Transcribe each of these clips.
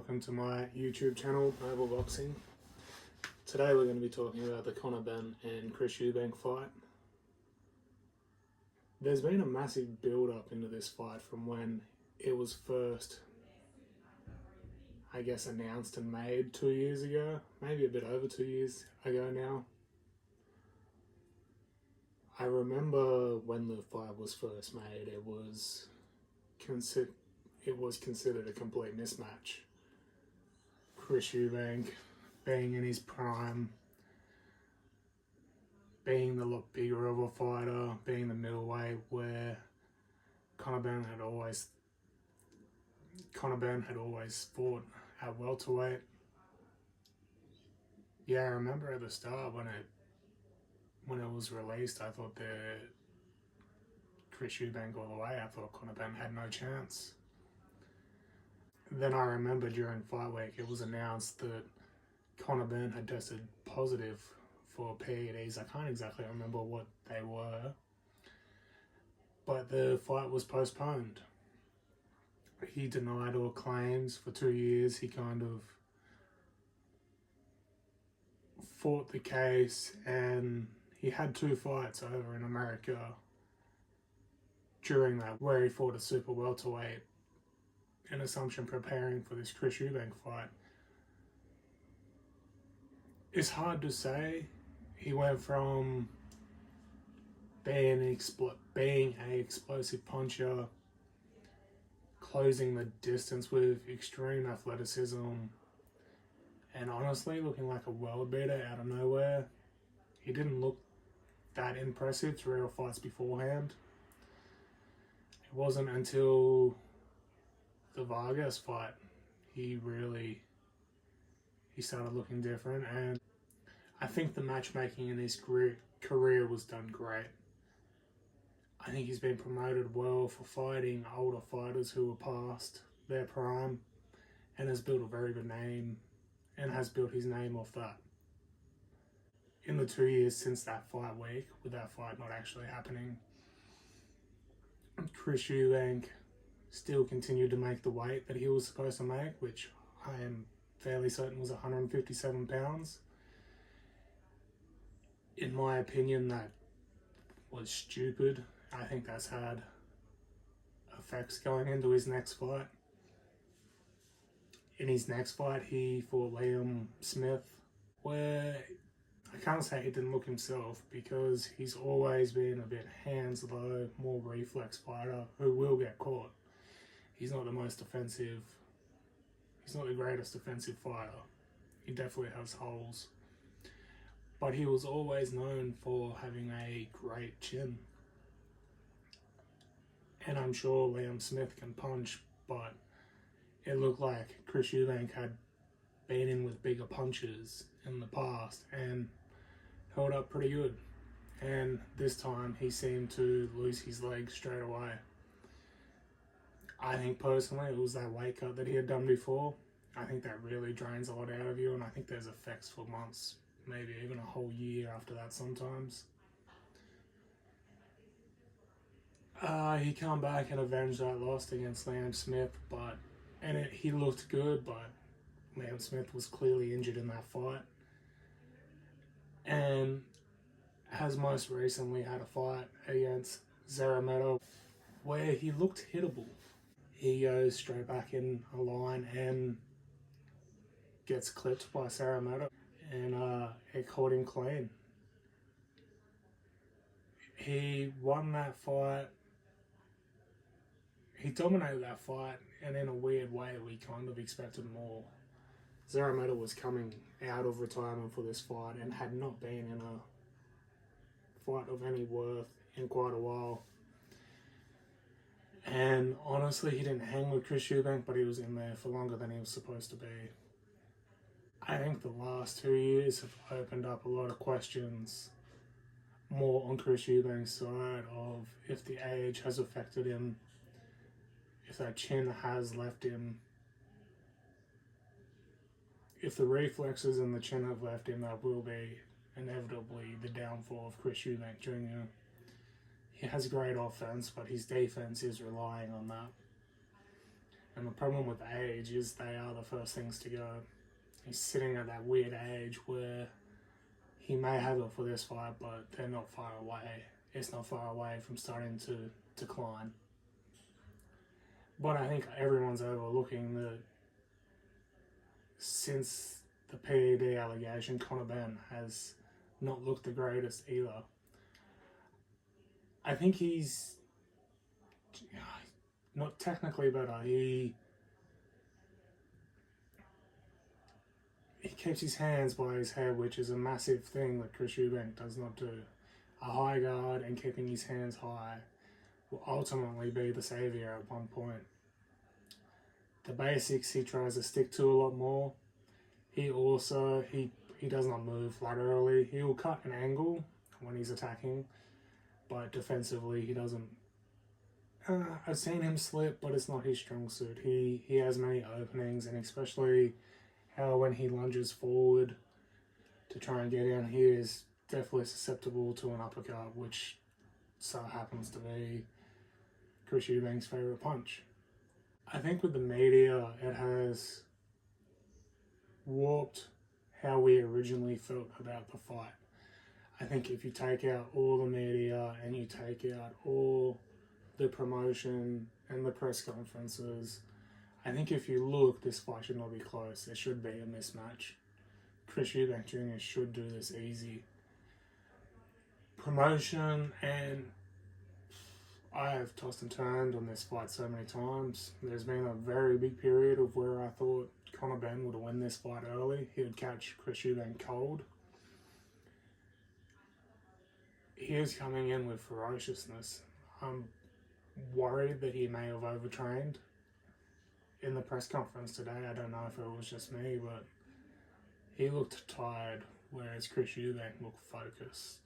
welcome to my YouTube channel, Noble Boxing. Today we're going to be talking about the Connor Benn and Chris Eubank fight. There's been a massive build-up into this fight from when it was first, announced and made 2 years ago, maybe a bit over 2 years ago now. I remember when the fight was first made, it was considered a complete mismatch. Chris Eubank being in his prime, being the lot bigger of a fighter, being the middleweight, where Connor Benn had always fought at welterweight. Yeah, I remember at the start when it was released, I thought that Chris Eubank all the way. I thought Connor Benn had no chance. Then I remember during fight week, it was announced that Connor Benn had tested positive for PEDs. I can't exactly remember what they were, but the fight was postponed. He denied all claims for 2 years. He kind of fought the case, and he had 2 fights over in America during that, where he fought a super welterweight in Assumption preparing for this Chris Eubank fight. It's hard to say. He went from being an explosive puncher, closing the distance with extreme athleticism, and honestly looking like a world beater out of nowhere. He didn't look that impressive through real fights beforehand. It wasn't until the Vargas fight he started looking different, and I think the matchmaking in his career was done great. I think he's been promoted well for fighting older fighters who were past their prime, and has built a very good name, and has built his name off that. In the 2 years since that fight week, with that fight not actually happening, Chris Eubank still continued to make the weight that he was supposed to make, which I am fairly certain was 157 pounds. In my opinion, that was stupid. I think that's had effects going into his next fight. In his next fight, he fought Liam Smith, where I can't say he didn't look himself, because he's always been a bit hands-low, more reflex fighter who will get caught. He's not the most defensive. He's not the greatest defensive fighter. He definitely has holes. But he was always known for having a great chin. And I'm sure Liam Smith can punch, but it looked like Chris Eubank had been in with bigger punches in the past and held up pretty good. And this time he seemed to lose his legs straight away. I think personally it was that weight cut that he had done before. I think that really drains a lot out of you, and I think there's effects for months, maybe even a whole year after that sometimes. He come back and avenged that loss against Liam Smith, he looked good, but Liam Smith was clearly injured in that fight, and has most recently had a fight against Zarameto where he looked hittable. He goes straight back in a line and gets clipped by Zarameto, and it caught him clean. He won that fight. He dominated that fight, and in a weird way we kind of expected more. Zarameto was coming out of retirement for this fight and had not been in a fight of any worth in quite a while. And honestly, he didn't hang with Chris Eubank, but he was in there for longer than he was supposed to be. I think the last 2 years have opened up a lot of questions more on Chris Eubank's side of if the age has affected him, if that chin has left him. If the reflexes and the chin have left him, that will be inevitably the downfall of Chris Eubank Jr. He has great offense, but his defense is relying on that. And the problem with age is they are the first things to go. He's sitting at that weird age where he may have it for this fight, but they're not far away. It's not far away from starting to decline. But I think everyone's overlooking that since the PED allegation, Connor Benn has not looked the greatest either. I think he's not technically better. He keeps his hands by his head, which is a massive thing that Chris Eubank does not do. A high guard and keeping his hands high will ultimately be the saviour at one point. The basics he tries to stick to a lot more. He does not move laterally. He will cut an angle when he's attacking, but defensively he doesn't. I've seen him slip, but it's not his strong suit. He has many openings, and especially how when he lunges forward to try and get in, he is definitely susceptible to an uppercut, which so happens to be Chris Eubank's favourite punch. I think with the media, it has warped how we originally felt about the fight. I think if you take out all the media and you take out all the promotion and the press conferences, I think if you look, this fight should not be close. It should be a mismatch. Chris Eubank Jr. should do this easy. Promotion, and I have tossed and turned on this fight so many times. There's been a very big period of where I thought Connor Benn would win this fight early. He would catch Chris Eubank cold. He is coming in with ferociousness. I'm worried that he may have overtrained in the press conference today. I don't know if it was just me, but he looked tired, whereas Chris Eubank looked focused.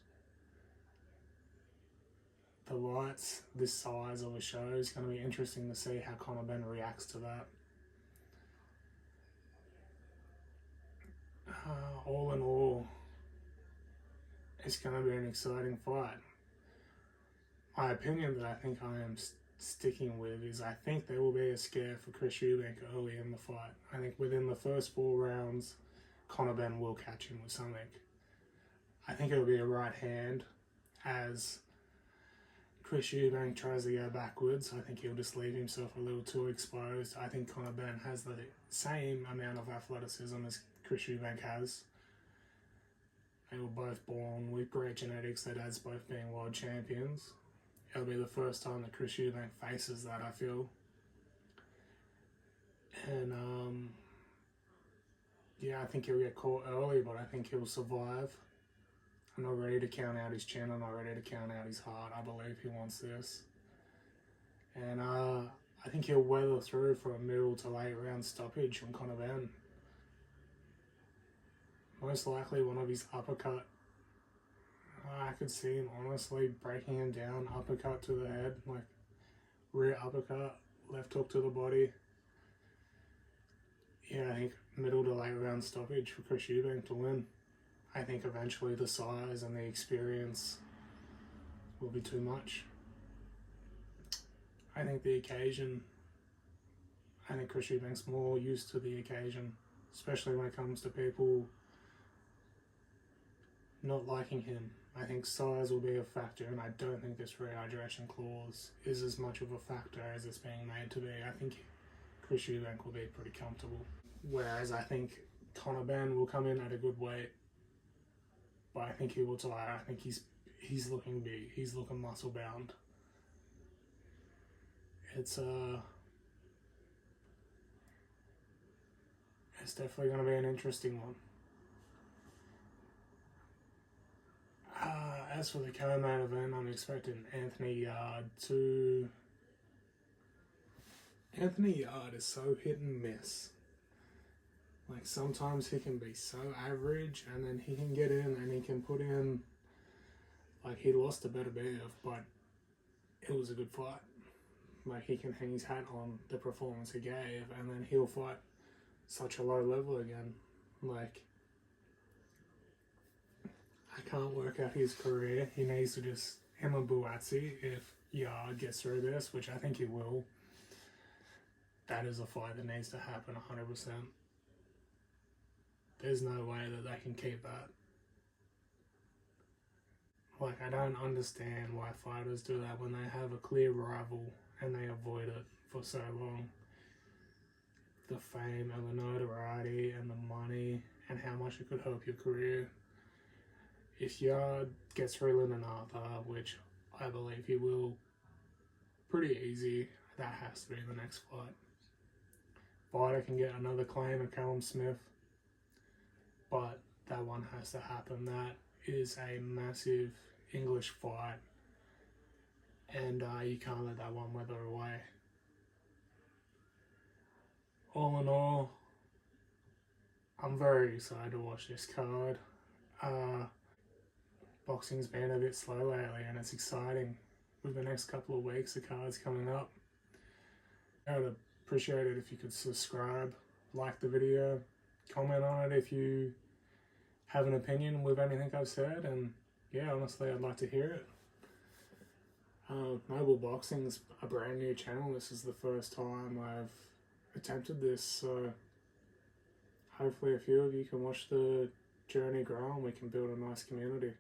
The lights, this size of a show, is going to be interesting to see how Connor Benn reacts to that. All in all, it's going to be an exciting fight. My opinion that I think I am sticking with is I think there will be a scare for Chris Eubank early in the fight. I think within the first 4 rounds, Connor Benn will catch him with something. I think it'll be a right hand as Chris Eubank tries to go backwards. I think he'll just leave himself a little too exposed. I think Connor Benn has the same amount of athleticism as Chris Eubank has. They were both born with great genetics, their dads both being world champions. It'll be the first time that Chris Eubank faces that, I feel. And, I think he'll get caught early, but I think he'll survive. I'm not ready to count out his chin. I'm not ready to count out his heart. I believe he wants this. And I think he'll weather through for a middle to late round stoppage from Connor Benn. Most likely one of his uppercut. I could see him honestly breaking him down, uppercut to the head, like rear uppercut, left hook to the body. I think middle to late round stoppage for Chris Eubank to win. I think eventually the size and the experience will be too much. I think the occasion, I think Chris Eubank's more used to the occasion, especially when it comes to people not liking him. I think size will be a factor, and I don't think this rehydration clause is as much of a factor as it's being made to be. I think Chris Eubank will be pretty comfortable. Whereas I think Connor Benn will come in at a good weight, but I think he will tire. I think he's looking big. He's looking muscle bound. It's definitely going to be an interesting one. As for the co-main event, I'm expecting Anthony Yard to... Anthony Yard is so hit and miss. Like, sometimes he can be so average, and then he can get in and he can put in... Like, he lost to Beterbiev, but it was a good fight. Like, he can hang his hat on the performance he gave, and then he'll fight such a low level again. Like, I can't work out his career. He needs to just, him and Buatsi, if Yard gets through this, which I think he will, that is a fight that needs to happen 100%. There's no way that they can keep that. Like, I don't understand why fighters do that when they have a clear rival and they avoid it for so long. The fame and the notoriety and the money and how much it could help your career. If Yard gets through Lyndon Arthur, which I believe he will pretty easy, that has to be the next fight. Fighter can get another claim at Callum Smith, but that one has to happen. That is a massive English fight, and you can't let that one wither away. All in all, I'm very excited to watch this card. Boxing's been a bit slow lately, and it's exciting. With the next couple of weeks, the card's coming up. I would appreciate it if you could subscribe, like the video, comment on it if you have an opinion with anything I've said, and yeah, honestly, I'd like to hear it. Mobile Boxing's a brand new channel. This is the first time I've attempted this, so hopefully a few of you can watch the journey grow and we can build a nice community.